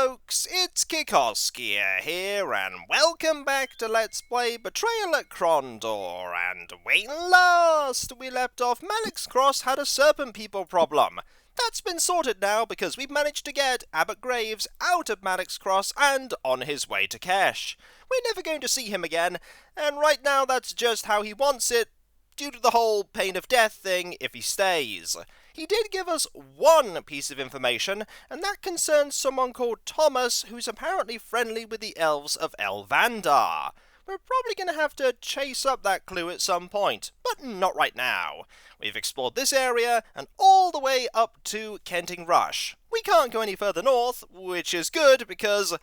folks, it's Kikoskia here, and welcome back to Let's Play Betrayal at Krondor. And when last we left off, Malek's Cross had a serpent people problem. That's been sorted now because we've managed to get Abbot Graves out of Malek's Cross and on his way to Kesh. We're never going to see him again, and right now that's just how he wants it, due to the whole pain of death thing if he stays. He did give us one piece of information, and that concerns someone called Thomas, who's apparently friendly with the elves of Elvandar. We're probably going to have to chase up that clue at some point, but not right now. We've explored this area, and all the way up to Kenting Rush. We can't go any further north, which is good, because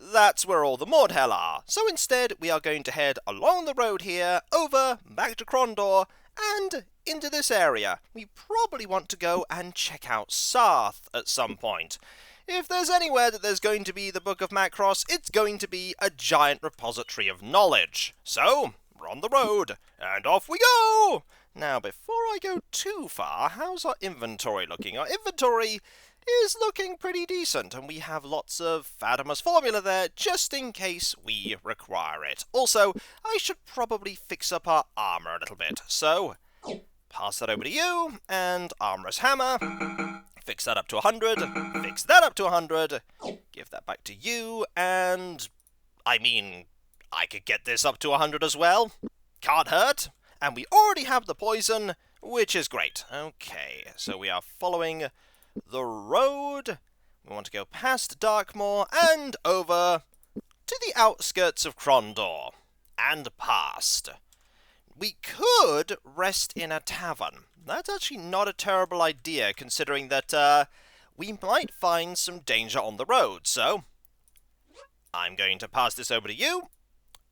that's where all the Mordhell are. So instead, we are going to head along the road here, over, back to Krondor, and into this area. We probably want to go and check out Sarth at some point. If there's anywhere that there's going to be the Book of Macross, it's going to be a giant repository of knowledge. So, we're on the road, and off we go! Now, before I go too far, how's our inventory looking? Our inventory is looking pretty decent, and we have lots of Fatima's formula there, just in case we require it. Also, I should probably fix up our armor a little bit, so pass that over to you, and Armorer's Hammer, fix that up to 100, fix that up to 100, give that back to you, and, I mean, I could get this up to 100 as well, can't hurt, and we already have the poison, which is great. Okay, so we are following the road. We want to go past Darkmoor and over to the outskirts of Krondor and past. We could rest in a tavern. That's actually not a terrible idea, considering that we might find some danger on the road. So I'm going to pass this over to you,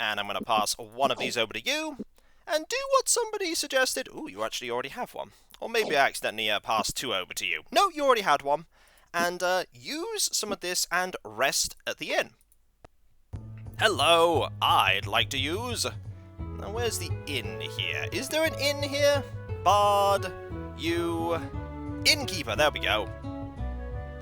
and I'm going to pass one of these over to you, and do what somebody suggested. Ooh, you actually already have one. Or maybe I accidentally passed two over to you. No, you already had one. And use some of this and rest at the inn. Hello, I'd like to use... Now, where's the inn here? Is there an inn here? Bard, you... Innkeeper, there we go.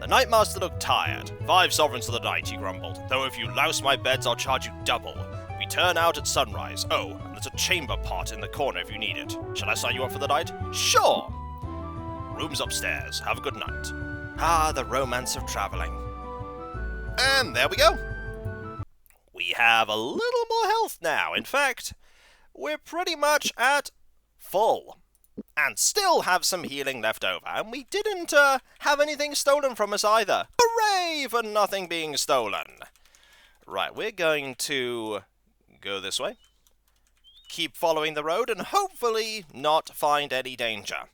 The Nightmaster looked tired. 5 sovereigns to the night, he grumbled. Though if you louse my beds, I'll charge you double. We turn out at sunrise. Oh, and there's a chamber pot in the corner if you need it. Shall I sign you up for the night? Sure! Room's upstairs. Have a good night. Ah, the romance of travelling. And there we go. We have a little more health now. In fact, we're pretty much at full. And still have some healing left over. And we didn't have anything stolen from us either. Hooray for nothing being stolen. Right, we're going to go this way. Keep following the road and hopefully not find any danger.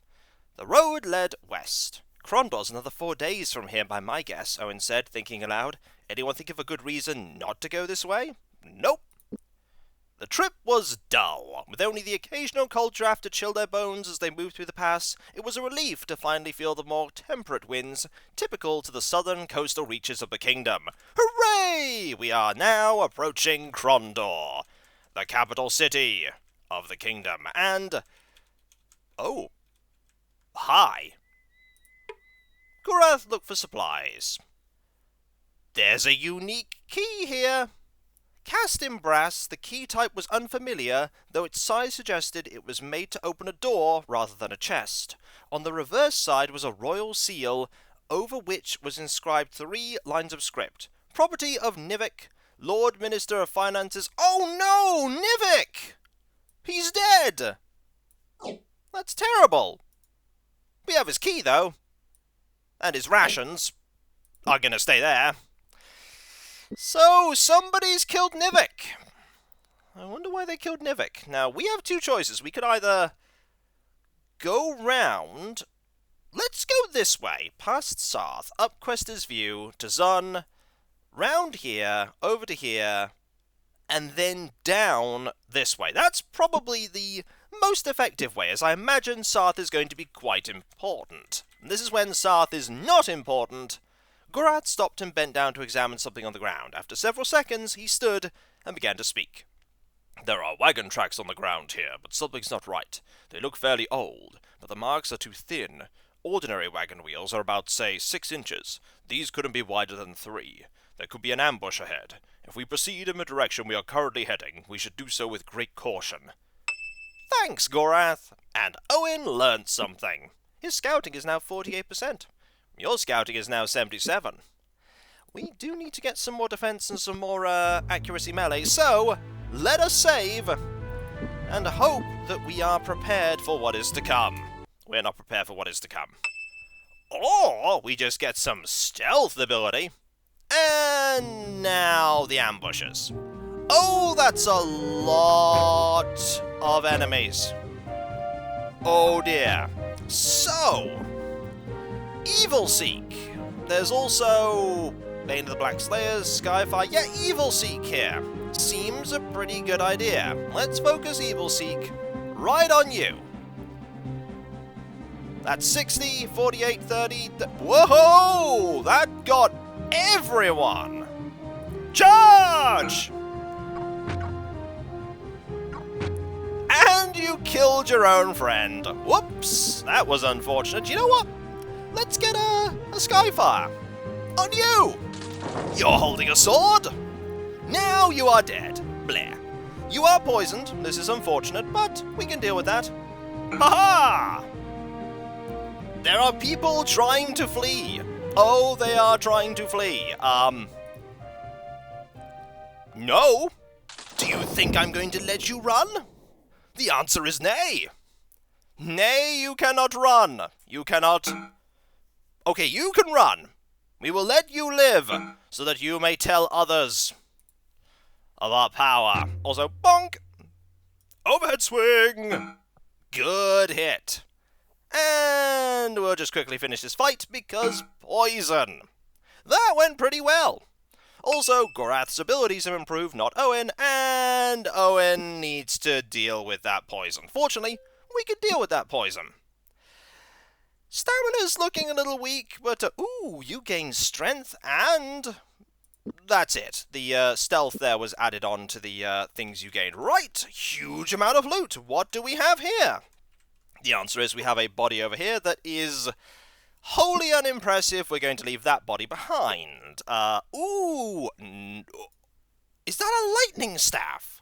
The road led west. Krondor's another 4 days from here by my guess, Owen said, thinking aloud. Anyone think of a good reason not to go this way? Nope. The trip was dull. With only the occasional cold draft to chill their bones as they moved through the pass, it was a relief to finally feel the more temperate winds typical to the southern coastal reaches of the kingdom. Hooray! We are now approaching Krondor, the capital city of the kingdom, and... Oh. Hi. Gurath looked for supplies. There's a unique key here. Cast in brass, the key type was unfamiliar, though its size suggested it was made to open a door rather than a chest. On the reverse side was a royal seal, over which was inscribed 3 lines of script. Property of Nivik, Lord Minister of Finances. Oh no! Nivik! He's dead! That's terrible. We have his key, though. And his rations are going to stay there. So, somebody's killed Nivik. I wonder why they killed Nivik. Now, we have 2 choices. We could either go round... Let's go this way, past Sarth, up Quester's View, to Zun, round here, over to here, and then down this way. That's probably the most effective way, as I imagine Sarth is going to be quite important. And this is when Sarth is not important. Gurath stopped and bent down to examine something on the ground. After several seconds, he stood and began to speak. There are wagon tracks on the ground here, but something's not right. They look fairly old, but the marks are too thin. ordinary wagon wheels are about, say, 6 inches. These couldn't be wider than 3. There could be an ambush ahead. If we proceed in the direction we are currently heading, we should do so with great caution. Thanks, Gorath. And Owen learned something. His scouting is now 48%. Your scouting is now 77%. We do need to get some more defense and some more accuracy melee, so let us save and hope that we are prepared for what is to come. We're not prepared for what is to come. Or we just get some stealth ability. And now the ambushes. Oh, that's a lot of enemies. Oh dear. So, Evil Seek. There's also Bane of the Black Slayers, Skyfire. Yeah, Evil Seek here. Seems a pretty good idea. Let's focus Evil Seek right on you. That's 60, 48, 30. Whoa! That got everyone! Charge! And you killed your own friend. Whoops, that was unfortunate. You know what? Let's get a Skyfire. On you! You're holding a sword! Now you are dead. Blair. You are poisoned. This is unfortunate, but we can deal with that. Ha-ha! There are people trying to flee. Oh, they are trying to flee. No? Do you think I'm going to let you run? The answer is nay. Nay, you cannot run. You cannot... Okay, you can run. We will let you live, so that you may tell others of our power. Also, bonk! Overhead swing! Good hit. And we'll just quickly finish this fight, because poison. That went pretty well. Also, Gorath's abilities have improved, not Owen, and Owen needs to deal with that poison. Fortunately, we can deal with that poison. Stamina's looking a little weak, but, ooh, you gain strength, and that's it. The stealth there was added on to the things you gained. Right, huge amount of loot. What do we have here? The answer is we have a body over here that is wholly unimpressive. We're going to leave that body behind. Ooh, is that a lightning staff?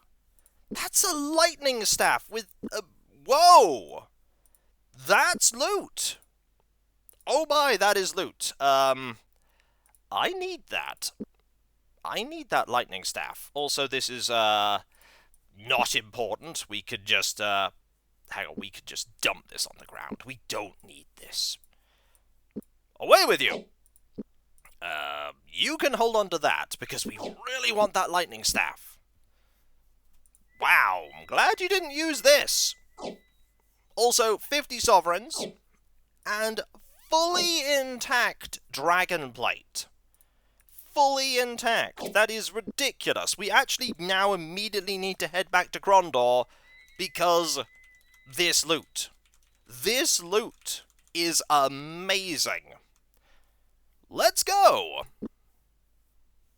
That's a lightning staff with, whoa! That's loot! Oh my, that is loot. I need that. I need that lightning staff. Also, this is, not important. We could just, hang on, we could just dump this on the ground. We don't need this. Away with you! You can hold on to that, because we really want that lightning staff. Wow, I'm glad you didn't use this. Also, 50 sovereigns, and fully intact dragon plate. Fully intact. That is ridiculous. We actually now immediately need to head back to Krondor, because this loot is amazing. Let's go!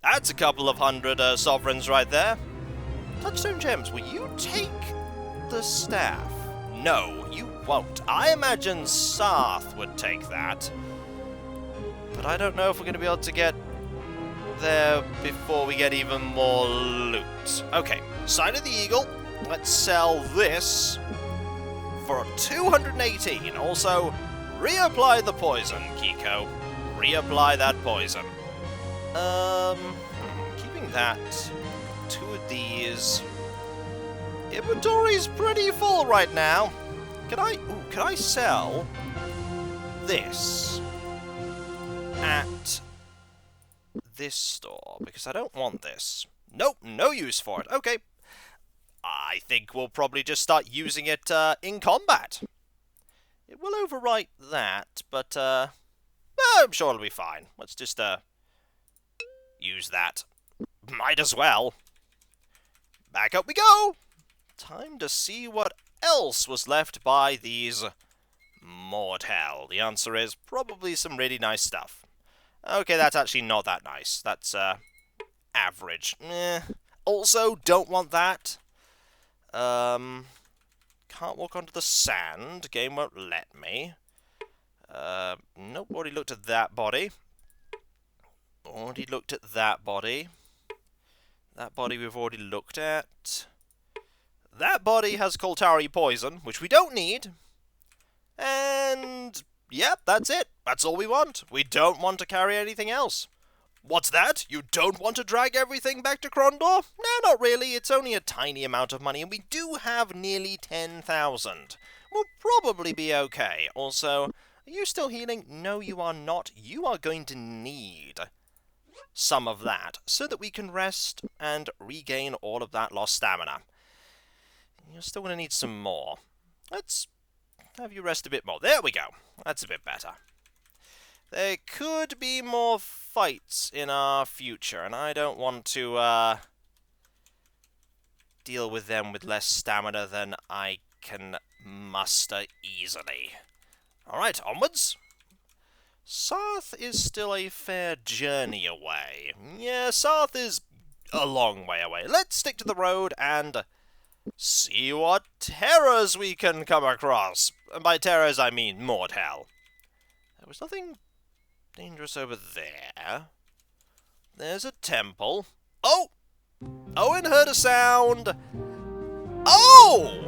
That's a couple of hundred sovereigns right there. Touchstone gems, will you take the staff? No, you won't. I imagine Sarth would take that. But I don't know if we're going to be able to get there before we get even more loot. Okay, Sign of the Eagle. Let's sell this for 218. Also, reapply the poison, Kiko. Reapply that poison. Keeping that. 2 of these. Inventory's pretty full right now. Can I sell this at this store? Because I don't want this. Nope, no use for it. Okay. I think we'll probably just start using it in combat. It will overwrite that, but I'm sure it'll be fine. Let's just use that. Might as well. Back up we go! Time to see what else was left by these mortal. The answer is probably some really nice stuff. Okay, that's actually not that nice. That's average. Also, don't want that. Can't walk onto the sand. Game won't let me. Nope, already looked at that body. Already looked at that body. That body we've already looked at. That body has Koltari poison, which we don't need. And yep, that's it. That's all we want. We don't want to carry anything else. What's that? You don't want to drag everything back to Krondor? No, not really. It's only a tiny amount of money, and we do have nearly 10,000. We'll probably be okay. Also, are you still healing? No, you are not. You are going to need some of that, so that we can rest and regain all of that lost stamina. You're still going to need some more. Let's have you rest a bit more. There we go. That's a bit better. There could be more fights in our future, and I don't want to deal with them with less stamina than I can muster easily. Alright, onwards. Sarth is still a fair journey away. Yeah, Sarth is a long way away. Let's stick to the road and see what terrors we can come across. And by terrors, I mean mortal. There was nothing dangerous over there. There's a temple. Oh! Owen heard a sound. Oh!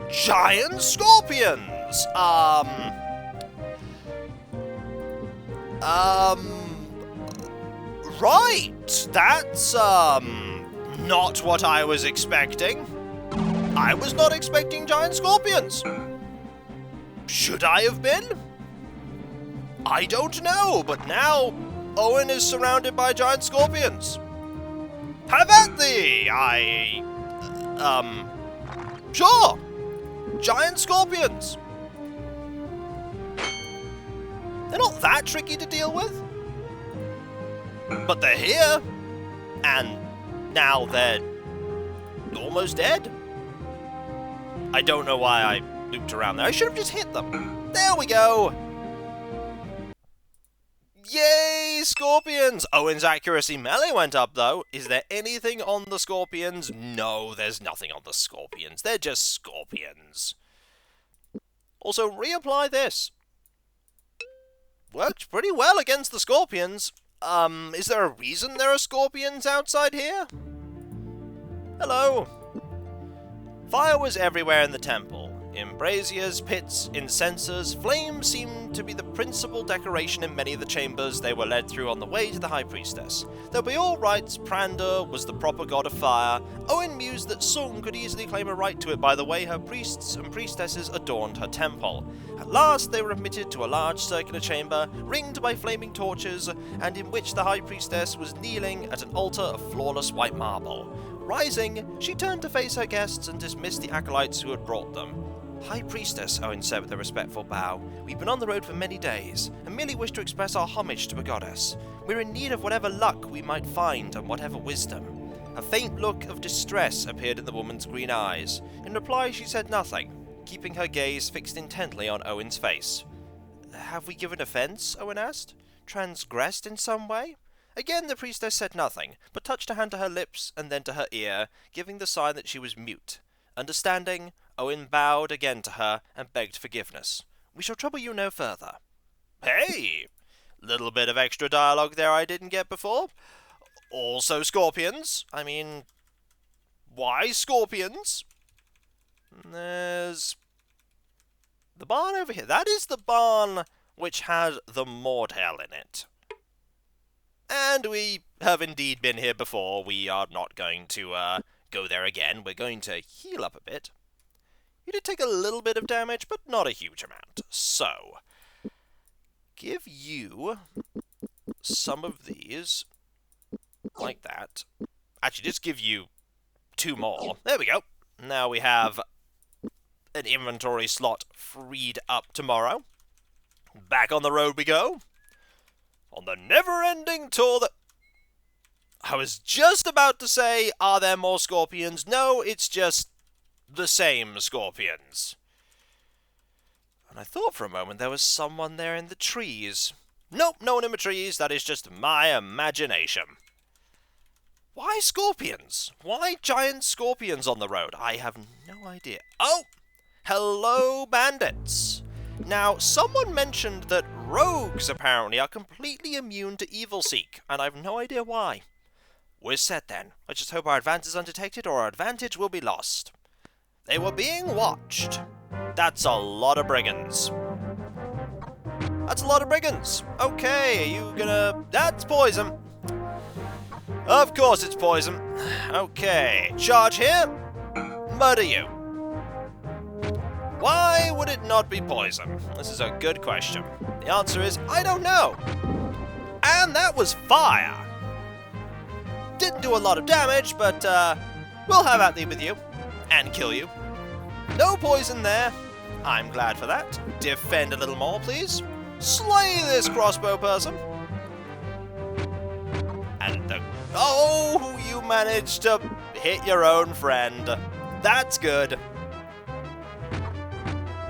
Giant scorpions! Right! That's, not what I was expecting. I was not expecting giant scorpions. Should I have been? I don't know, but now Owen is surrounded by giant scorpions. Have at thee! Sure! Giant scorpions! They're not that tricky to deal with. But they're here. And now they're almost dead. I don't know why I looped around there. I should have just hit them. There we go. Yay, scorpions! Owen's accuracy melee went up, though. Is there anything on the scorpions? No, there's nothing on the scorpions. They're just scorpions. Also, reapply this. Worked pretty well against the scorpions. Is there a reason there are scorpions outside here? Hello. Fire was everywhere in the temple. In braziers, pits, incensers, flames seemed to be the principal decoration in many of the chambers they were led through on the way to the High Priestess. Though by all rights Prandor was the proper god of fire, Owen mused that Sung could easily claim a right to it by the way her priests and priestesses adorned her temple. At last they were admitted to a large circular chamber, ringed by flaming torches, and in which the High Priestess was kneeling at an altar of flawless white marble. Rising, she turned to face her guests and dismissed the acolytes who had brought them. High Priestess, Owen said with a respectful bow, we've been on the road for many days, and merely wish to express our homage to a goddess. We're in need of whatever luck we might find, and whatever wisdom. A faint look of distress appeared in the woman's green eyes. In reply she said nothing, keeping her gaze fixed intently on Owen's face. Have we given offence? Owen asked. Transgressed in some way? Again the priestess said nothing, but touched a hand to her lips and then to her ear, giving the sign that she was mute. Understanding, Owen bowed again to her and begged forgiveness. We shall trouble you no further. Hey! Little bit of extra dialogue there I didn't get before. Also scorpions. I mean, why scorpions? There's the barn over here. That is the barn which had the mortal in it. And we have indeed been here before. We are not going to go there again. We're going to heal up a bit. You did take a little bit of damage, but not a huge amount. So, give you some of these, like that. Actually, just give you 2 more. There we go. Now we have an inventory slot freed up tomorrow. Back on the road we go. On the never-ending tour that... I was just about to say, are there more scorpions? No, it's just the same scorpions. And I thought for a moment there was someone there in the trees. Nope, no one in the trees. That is just my imagination. Why scorpions? Why giant scorpions on the road? I have no idea. Oh! Hello, bandits! Now, someone mentioned that rogues apparently are completely immune to evil seek, and I've no idea why. We're set then. Let's just hope our advance is undetected or our advantage will be lost. They were being watched. That's a lot of brigands. That's a lot of brigands. Okay, are you gonna... That's poison. Of course it's poison. Okay, charge here. Murder you. Why would it not be poison? This is a good question. The answer is, I don't know. And that was fire. Didn't do a lot of damage, but we'll have at thee with you. And kill you. No poison there. I'm glad for that. Defend a little more, please. Slay this crossbow person. And oh, you managed to hit your own friend. That's good.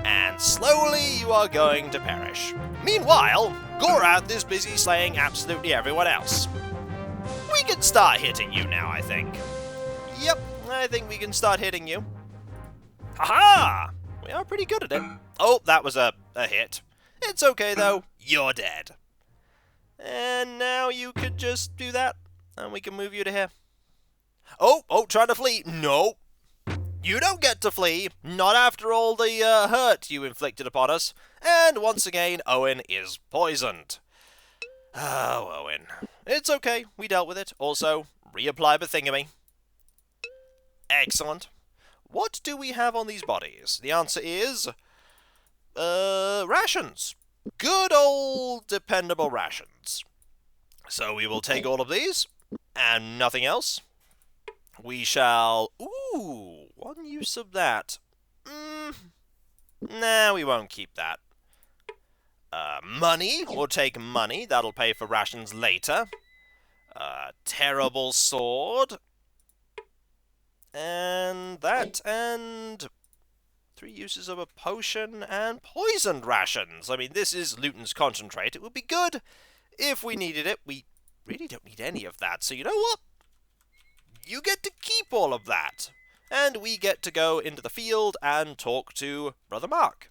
And slowly you are going to perish. Meanwhile, Gorath is busy slaying absolutely everyone else. We can start hitting you now, I think. Yep, I think we can start hitting you. Haha! We are pretty good at it. Oh, that was a hit. It's okay, though. You're dead. And now you could just do that, and we can move you to here. Oh, try to flee. No. You don't get to flee. Not after all the hurt you inflicted upon us. And once again, Owen is poisoned. Oh, Owen. It's okay. We dealt with it. Also, reapply the thingamy. Excellent. What do we have on these bodies? The answer is... rations. Good old dependable rations. So we will take all of these, and nothing else. We shall... Ooh, one use of that. Nah, we won't keep that. Money. We'll take money. That'll pay for rations later. Terrible sword. And that, and... 3 uses of a potion and poisoned rations. I mean, this is Luton's concentrate. It would be good if we needed it. We really don't need any of that. So you know what? You get to keep all of that. And we get to go into the field and talk to Brother Mark.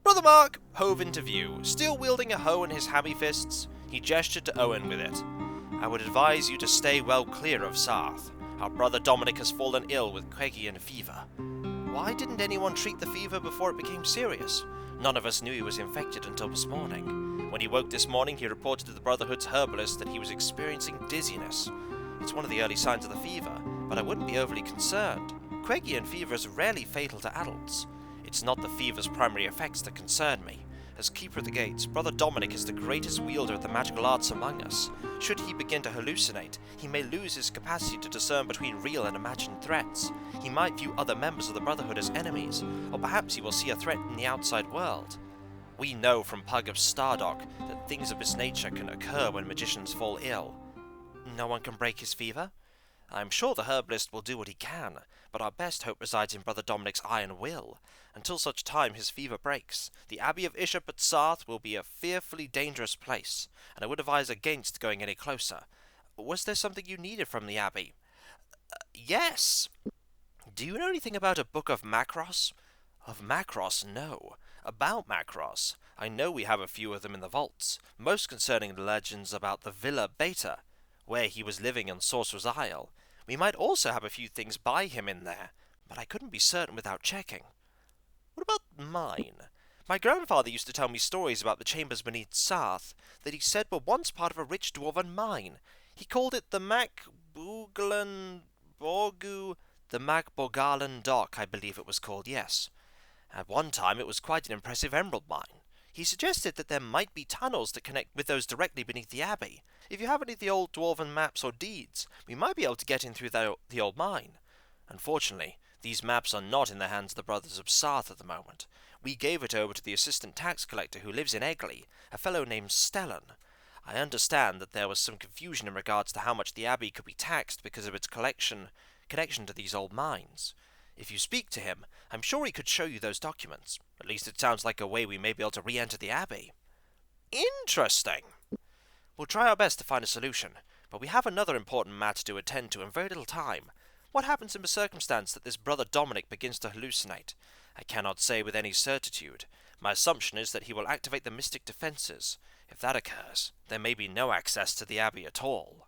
Brother Mark hove into view. Still wielding a hoe in his hammy fists, he gestured to Owen with it. I would advise you to stay well clear of Sarth. Our brother Dominic has fallen ill with Quagian fever. Why didn't anyone treat the fever before it became serious? None of us knew he was infected until this morning. When he woke this morning, he reported to the Brotherhood's herbalist that he was experiencing dizziness. It's one of the early signs of the fever, but I wouldn't be overly concerned. Quagian fever is rarely fatal to adults. It's not the fever's primary effects that concern me. As Keeper of the Gates, Brother Dominic is the greatest wielder of the magical arts among us. Should he begin to hallucinate, he may lose his capacity to discern between real and imagined threats. He might view other members of the Brotherhood as enemies, or perhaps he will see a threat in the outside world. We know from Pug of Stardock that things of this nature can occur when magicians fall ill. No one can break his fever? I'm sure the herbalist will do what he can, but our best hope resides in Brother Dominic's iron will. Until such time his fever breaks, the Abbey of Ishap at Sarth will be a fearfully dangerous place, and I would advise against going any closer. Was there something you needed from the Abbey? Yes. Do you know anything about a book of Macross? Of Macross, no. About Macross, I know we have a few of them in the vaults, most concerning the legends about the Villa Beta, where he was living on Sorcerer's Isle. We might also have a few things by him in there, but I couldn't be certain without checking. What about mine? My grandfather used to tell me stories about the chambers beneath Sarth that he said were once part of a rich dwarven mine. He called it the Macbogalan Borgu, the Macbogalan Dock, I believe it was called, yes. At one time it was quite an impressive emerald mine. He suggested that there might be tunnels that connect with those directly beneath the Abbey. If you have any of the old dwarven maps or deeds, we might be able to get in through the old mine. Unfortunately, these maps are not in the hands of the Brothers of Sarth at the moment. We gave it over to the assistant tax collector who lives in Egley, a fellow named Stellan. I understand that there was some confusion in regards to how much the Abbey could be taxed because of its connection to these old mines. If you speak to him, I'm sure he could show you those documents. At least it sounds like a way we may be able to re-enter the Abbey. Interesting. We'll try our best to find a solution, but we have another important matter to attend to in very little time. What happens in the circumstance that this Brother Dominic begins to hallucinate? I cannot say with any certitude, My assumption is that he will activate the mystic defenses. If that occurs, there may be no access to the Abbey at all.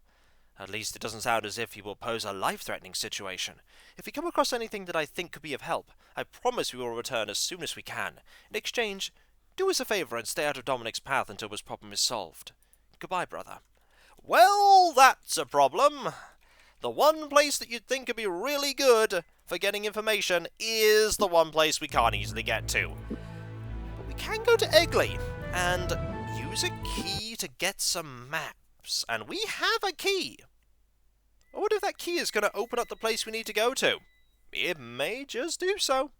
At least it doesn't sound as if he will pose a life-threatening situation. If we come across anything that I think could be of help, I promise we will return as soon as we can. In exchange, do us a favour and stay out of Dominic's path until this problem is solved. Goodbye, brother. Well, that's a problem. The one place that you'd think would be really good for getting information is the one place we can't easily get to. But we can go to Egley and use a key to get some maps. And we have a key. I wonder if that key is going to open up the place we need to go to. It may just do so.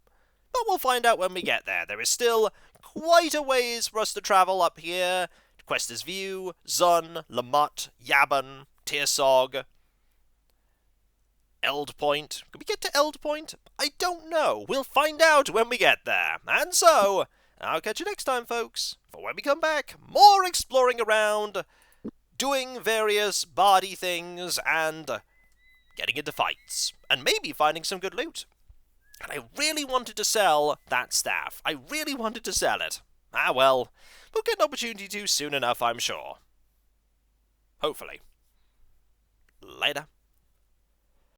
But we'll find out when we get there. There is still quite a ways for us to travel up here. Quester's View, Zun, Lamut, Yabban, Tearsog, Eld Point. Can we get to Eld Point? I don't know. We'll find out when we get there. And so, I'll catch you next time, folks. For when we come back, more exploring around, doing various bardy things, and getting into fights. And maybe finding some good loot. And I really wanted to sell that staff. I really wanted to sell it. Ah, well, we'll get an opportunity to soon enough, I'm sure. Hopefully. Later.